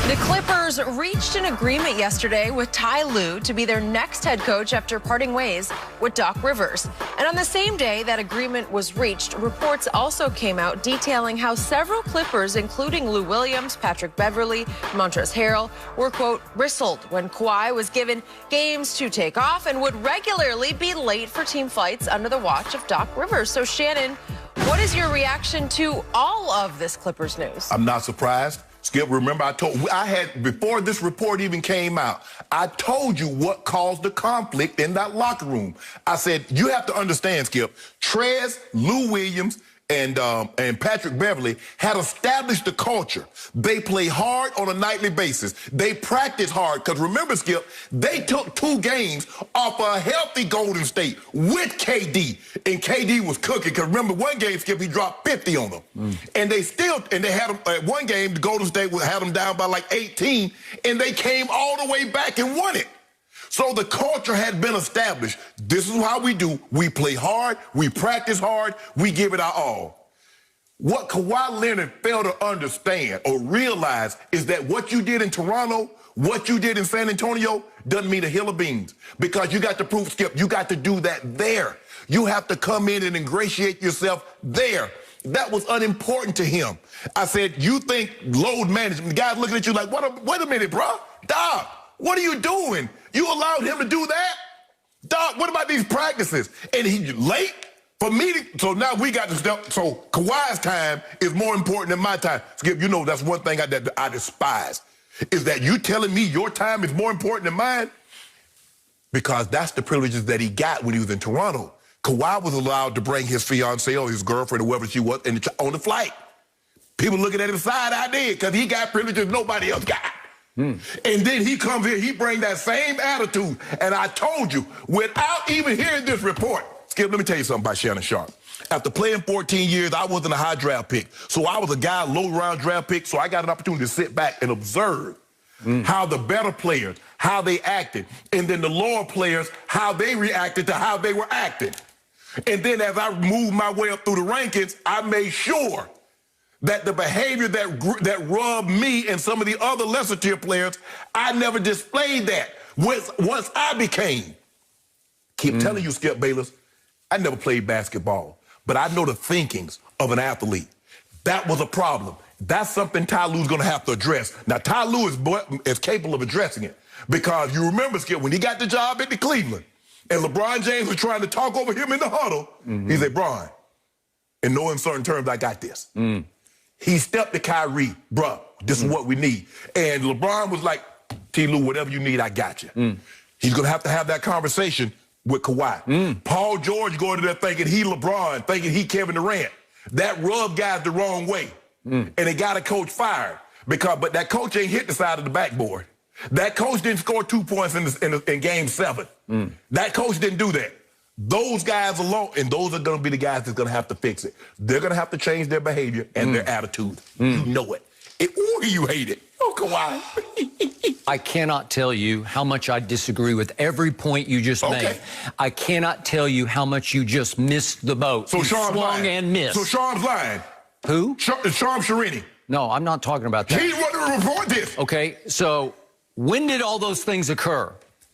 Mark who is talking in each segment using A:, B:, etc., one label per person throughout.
A: The Clippers reached an agreement yesterday with Ty Lue to be their next head coach after parting ways with Doc Rivers. And on the same day that agreement was reached, reports also came out detailing how several Clippers, including Lou Williams, Patrick Beverley, Montrezl Harrell, were, quote, bristled when Kawhi was given games to take off and would regularly be late for team flights under the watch of Doc Rivers. So, Shannon, what is your reaction to all of this Clippers news?
B: I'm not surprised. Skip, remember I had, before this report even came out, I told you what caused the conflict in that locker room. I said, you have to understand, Skip, Trez, Lou Williams, and Patrick Beverley had established the culture. They play hard on a nightly basis. They practice hard. Because remember, Skip, they took 2 games off a healthy Golden State with KD. And KD was cooking. Because remember, one game, Skip, he dropped 50 on them. And they had them at one game, the Golden State had them down by like 18. And they came all the way back and won it. So the culture had been established. This is how we do. We play hard, we practice hard, we give it our all. What Kawhi Leonard failed to understand or realize is that what you did in Toronto, what you did in San Antonio, doesn't mean a hill of beans. Because you got to prove, Skip, you got to do that there. You have to come in and ingratiate yourself there. That was unimportant to him. I said, you think load management, the guy's looking at you like, wait a minute, bro. Doc, what are you doing? You allowed him to do that? Doc, what about these practices? And he late for me so now we got to step. So Kawhi's time is more important than my time. Skip, you know that's one thing that I despise, is that you telling me your time is more important than mine? Because that's the privileges that he got when he was in Toronto. Kawhi was allowed to bring his fiancée or his girlfriend or whoever she was on the flight. People looking at him side-eye did because he got privileges nobody else got. And then he comes here, he brings that same attitude. And I told you, without even hearing this report, Skip, let me tell you something about Shannon Sharpe. After playing 14 years, I wasn't a high draft pick. So I was a guy, low-round draft pick, so I got an opportunity to sit back and observe how the better players, how they acted, and then the lower players, how they reacted to how they were acting. And then as I moved my way up through the rankings, I made sure that the behavior that rubbed me and some of the other lesser tier players, I never displayed that. Once I became, keep telling you, Skip Bayless, I never played basketball, but I know the thinkings of an athlete. That was a problem. That's something Ty Lue's going to have to address. Now, Ty Lue is capable of addressing it because you remember, Skip, when he got the job at the Cleveland and LeBron James was trying to talk over him in the huddle, he said, Bron, in no uncertain terms, I got this. He stepped to Kyrie, bruh, this is what we need. And LeBron was like, Ty Lue, whatever you need, I got you. He's going to have that conversation with Kawhi. Paul George going to there thinking he LeBron, thinking he Kevin Durant. That rubbed guys the wrong way. And they got a coach fired. But that coach ain't hit the side of the backboard. That coach didn't score 2 points in Game 7. That coach didn't do that. Those guys alone, and those are going to be the guys that's going to have to fix it. They're going to have to change their behavior and their attitude. You know it. Or you hate it. Oh, Kawhi.
C: I cannot tell you how much I disagree with every point you just made. I cannot tell you how much you just missed the boat.
B: So Sharpe's
C: swung
B: lying.
C: and missed.
B: So Sharpe's lying.
C: Who?
B: Sharpe Sharini.
C: No, I'm not talking about that.
B: He's going to report this.
C: Okay, so when did all those things occur?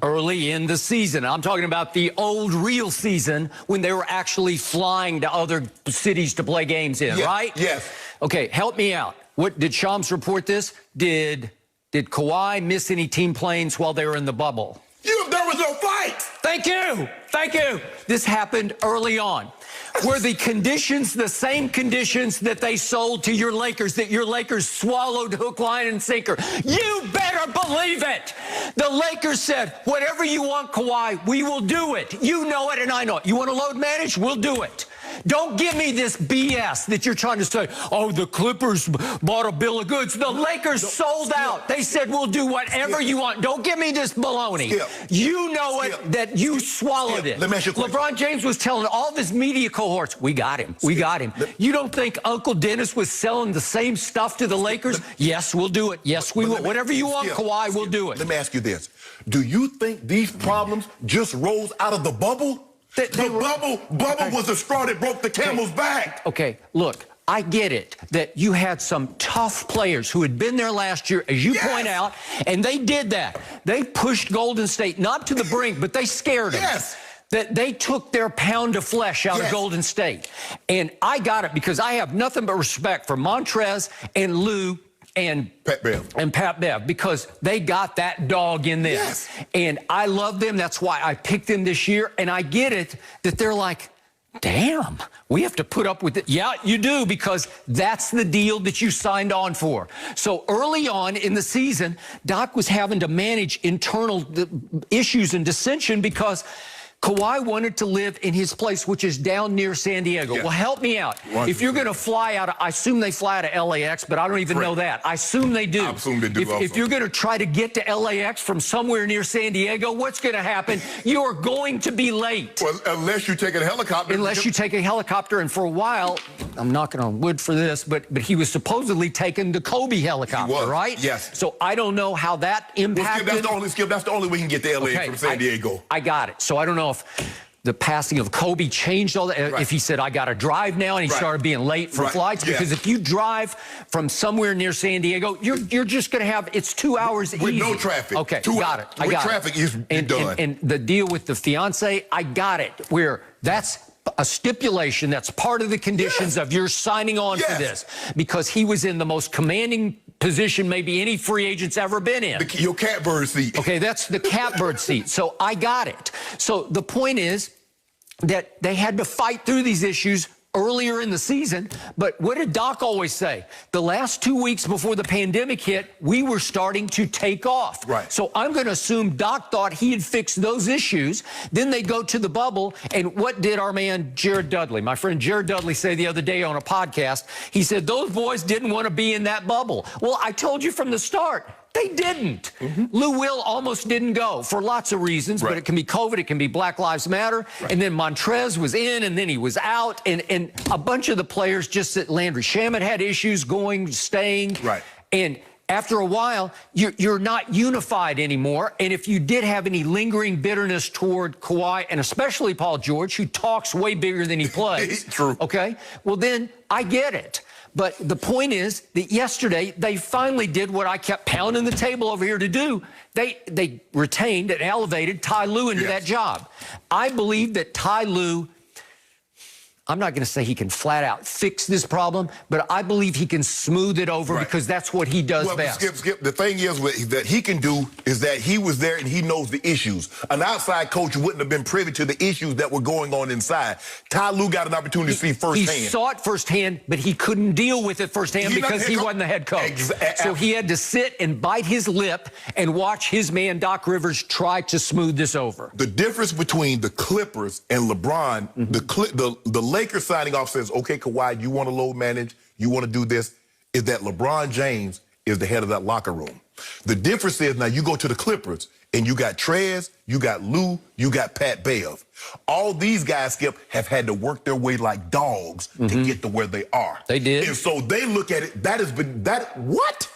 C: Early in the season. I'm talking about the old real season when they were actually flying to other cities to play games in, right?
B: Yes.
C: Okay, help me out. What did Shams report this? Did Kawhi miss any team planes while they were in the bubble?
B: There was no fight.
C: Thank you. Thank you. This happened early on. Were the conditions the same conditions that they sold to your Lakers, that your Lakers swallowed hook, line, and sinker? You better believe it. The Lakers said, whatever you want, Kawhi, we will do it. You know it and I know it. You want to load manage? We'll do it. Don't give me this BS that you're trying to say, oh, the Clippers bought a bill of goods. The Lakers sold out. They said, we'll do whatever you want. Don't give me this baloney. You know it, that you swallowed it.
B: Let me ask you a question.
C: LeBron James was telling all of his media cohorts, we got him. We got him. You don't think Uncle Dennis was selling the same stuff to the Lakers? Yes, we'll do it. Yes, we will. Whatever you want, Kawhi, we'll do it.
B: Let me ask you this. Do you think these problems just rose out of the bubble? The bubble was the straw that broke the camel's back.
C: Okay, look, I get it that you had some tough players who had been there last year, as you point out, and they did that. They pushed Golden State, not to the brink, but they scared them.
B: Yes.
C: That they took their pound of flesh out of Golden State. And I got it because I have nothing but respect for Montrez and Lue and Pat Bev because they got that dog in them.
B: Yes.
C: And I love them. That's why I picked them this year. And I get it that they're like, damn, we have to put up with it. Yeah, you do, because that's the deal that you signed on for. So early on in the season, Doc was having to manage internal issues and dissension because Kawhi wanted to live in his place, which is down near San Diego. Well, help me out. 100%. If you're going to fly out of, I assume they fly out of LAX, but I don't even know that. I assume they do.
B: I assume they do
C: if you're going to try to get to LAX from somewhere near San Diego, what's going to happen? You're going to be late.
B: Well, unless you take a helicopter.
C: Unless you take a helicopter, and for a while, I'm knocking on wood for this, but he was supposedly taking the Kobe helicopter, right?
B: Yes.
C: So I don't know how that impacted.
B: Well, Skip, that's the only way you can get to LA from San Diego.
C: I got it. So I don't know if the passing of Kobe changed all that. If he said, I got to drive now, and he started being late for flights. Because if you drive from somewhere near San Diego, you're just going to have, it's 2 hours
B: with
C: easy.
B: no traffic.
C: Okay, got it. I got
B: traffic
C: it.
B: is done.
C: And the deal with the fiance, I got it. Where that's a stipulation, that's part of the conditions of your signing on for this. Because he was in the most commanding position maybe any free agent's ever been in.
B: Your catbird seat.
C: Okay, that's the catbird seat. So I got it. So the point is that they had to fight through these issues earlier in the season. But what did Doc always say? The last 2 weeks before the pandemic hit, we were starting to take off.
B: Right.
C: So I'm going to assume Doc thought he had fixed those issues. Then they go to the bubble. And what did our man Jared Dudley, my friend Jared Dudley, say the other day on a podcast? He said, those boys didn't want to be in that bubble. Well, I told you from the start. They didn't. Lou Will almost didn't go for lots of reasons, but it can be COVID, it can be Black Lives Matter. And then Montrez was in, and then he was out. And a bunch of the players just at Landry Shamet had issues going, staying. And after a while, you're not unified anymore. And if you did have any lingering bitterness toward Kawhi, and especially Paul George, who talks way bigger than he plays.
B: True.
C: Okay? Well, then I get it. But the point is that yesterday, they finally did what I kept pounding the table over here to do. They retained and elevated Ty Lue into that job. I believe that Ty Lue, I'm not going to say he can flat out fix this problem, but I believe he can smooth it over because that's what he does best.
B: Skip, the thing is that he can do is that he was there and he knows the issues. An outside coach wouldn't have been privy to the issues that were going on inside. Ty Lue got an opportunity to see firsthand.
C: He saw it firsthand, but he couldn't deal with it firsthand because he wasn't the head coach. So he had to sit and bite his lip and watch his man Doc Rivers try to smooth this over.
B: The difference between the Clippers and LeBron, the Lakers signing off says, okay, Kawhi, you want to load manage, you want to do this, is that LeBron James is the head of that locker room. The difference is now you go to the Clippers and you got Trez, you got Lue, you got Pat Bev. All these guys, Skip, have had to work their way like dogs to get to where they are.
C: They did.
B: And so they look at it, what?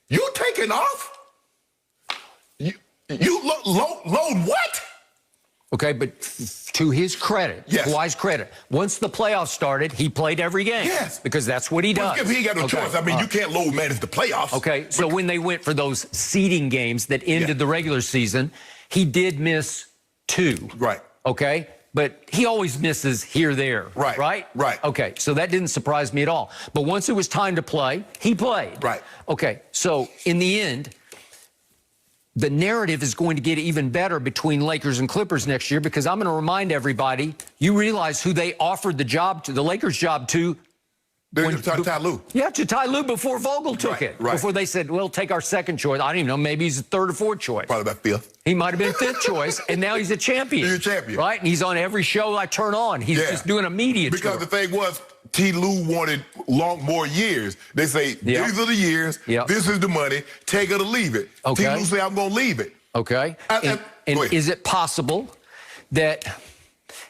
B: You taking off? You load what?
C: Okay, but to his credit, Kawhi's credit, once the playoffs started, he played every game. Because that's what he does.
B: Well, he ain't got no choice. I mean, you can't load manage the playoffs.
C: Okay, so when they went for those seeding games that ended the regular season, he did miss 2. Okay? But he always misses here, there. Right? Okay, so that didn't surprise me at all. But once it was time to play, he played. Okay, so in the end, the narrative is going to get even better between Lakers and Clippers next year because I'm going to remind everybody, you realize who they offered the job to, the Lakers job to.
B: Ty Lue.
C: Yeah, to Ty Lue before Vogel took it. Before they said, well, take our second choice. I don't even know, maybe he's a third or fourth choice.
B: Probably about fifth.
C: He might have been fifth choice, and now he's a champion.
B: He's a champion.
C: Right? And he's on every show I turn on. He's just doing a media tour.
B: Because the thing was, Ty Lue wanted more years. They say, these are the years, this is the money, take it or leave it. Ty Lue say, I'm going to leave it.
C: Okay. And is it possible that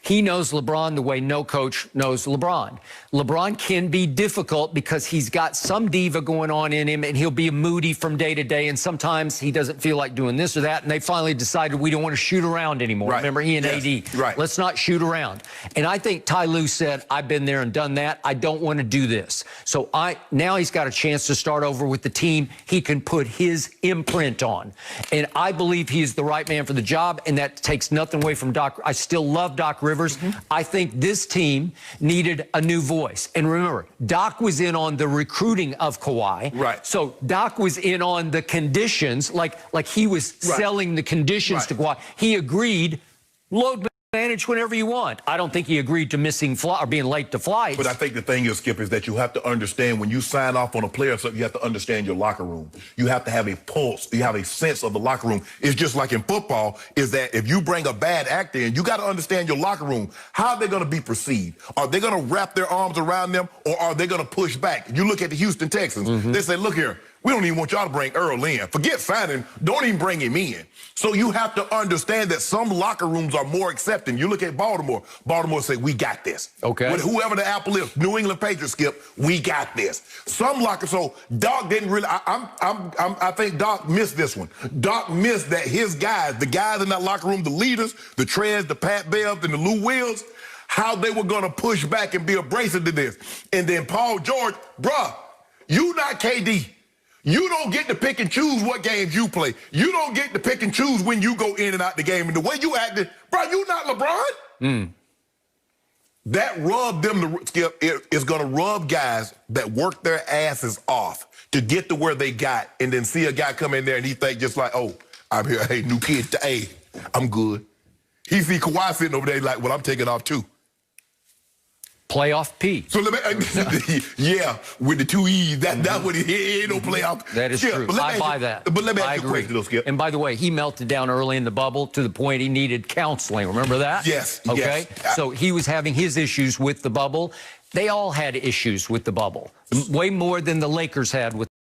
C: He knows LeBron the way no coach knows LeBron. LeBron can be difficult because he's got some diva going on in him, and he'll be moody from day to day, and sometimes he doesn't feel like doing this or that, and they finally decided we don't want to shoot around anymore.
B: Right.
C: Remember, he and
B: yes.
C: AD.
B: Right.
C: Let's not shoot around. And I think Ty Lue said, I've been there and done that. I don't want to do this. So now he's got a chance to start over with the team he can put his imprint on. And I believe he is the right man for the job, and that takes nothing away from Doc. I still love Doc Rivers. I think this team needed a new voice. And remember, Doc was in on the recruiting of Kawhi.
B: Right.
C: So Doc was in on the conditions, like he was selling the conditions to Kawhi. He agreed, load manage whenever you want. I don't think he agreed to missing or being late to flights.
B: But I think the thing is, Skip, is that you have to understand when you sign off on a player, so you have to understand your locker room. You have to have a pulse. You have a sense of the locker room. It's just like in football, is that if you bring a bad actor in, you got to understand your locker room. How are they going to be perceived? Are they going to wrap their arms around them, or are they going to push back? You look at the Houston Texans. They say, look here, we don't even want y'all to bring Earl in. Forget signing. Don't even bring him in. So you have to understand that some locker rooms are more accepting. You look at Baltimore. Baltimore say, we got this.
C: Okay.
B: With whoever the apple is, New England Patriots, Skip, we got this. Some locker, so Doc didn't really, I think Doc missed this one. Doc missed that his guys, the guys in that locker room, the leaders, the Trez, the Pat Bevs, and the Lou Wills, how they were going to push back and be abrasive to this. And then Paul George, bruh, you not KD. You don't get to pick and choose what games you play. You don't get to pick and choose when you go in and out the game. And the way you acted, bro, you not LeBron. That rubbed them, Skip, is going to rub guys that work their asses off to get to where they got, and then see a guy come in there and he think just like, oh, I'm here, hey, new kid, hey, I'm good. He see Kawhi sitting over there like, well, I'm taking off too.
C: Playoff P.
B: So let me, yeah, with the two E's, that's what he ain't no playoff.
C: That is true. I buy that.
B: But let me ask you a question, though, Skip.
C: And by the way, he melted down early in the bubble to the point he needed counseling. Remember that?
B: Yes.
C: Okay.
B: Yes.
C: So he was having his issues with the bubble. They all had issues with the bubble, way more than the Lakers had with